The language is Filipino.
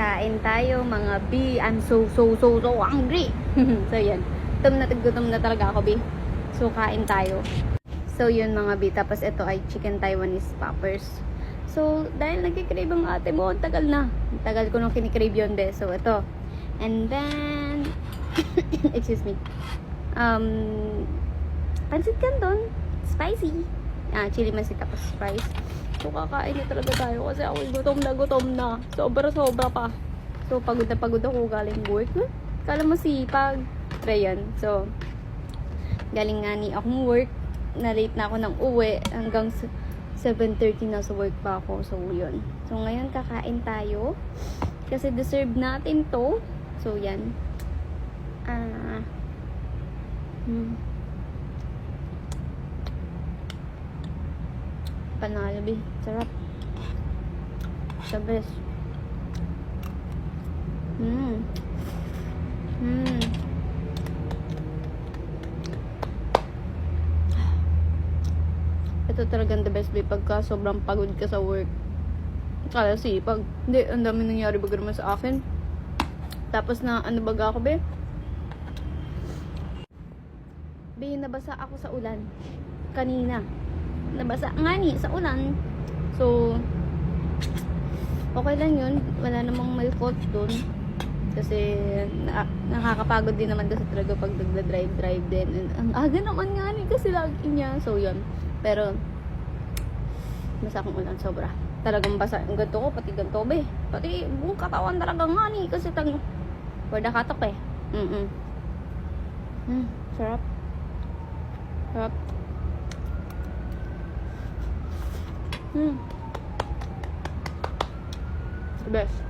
Kain tayo mga B. I'm so hungry. So yan. Gutom na talaga ako B. So kain tayo. So yun mga B. Tapos ito ay chicken Taiwanese poppers. So dahil nagkikrave ang ate mo, tagal na. Tagal ko nung kinikrave yun be. So ito. And then excuse me. Pansit canton. Spicy. Chili mansit tapos fries. So kakain na talaga tayo kasi ako gutom na. Sobra pa. So pagod na pagod ako galing work. Kala mo sipag. Pero yan. So galing nga ni akong work. Na late na ako ng uwi. Hanggang 7:30 na sa work pa ako. So yun. So ngayon kakain tayo. Kasi deserve natin to. So yan. Panalo be. Sarap. The best. Ito talagang the best be pagka sobrang pagod ka sa work. Kala sipag. Hindi, ang dami nangyari baga naman sa akin. Tapos na ano baga ako be? Be, nabasa ako sa ulan. Kanina. Nabasa nga ni sa ulan. So okay lang yun. Wala namang may fault dun. Kasi nakakapagod din naman kasi talaga pag nagda-drive din. And, ang aga naman nga ni kasi lagi niya. So yun. Pero basa akong ulan sobra. Talagang basa. Ang ganito ko, pati ganito be. Pati buong katawan talaga nga ni. Kasi wala katok eh. Sarap. Sarap. The best.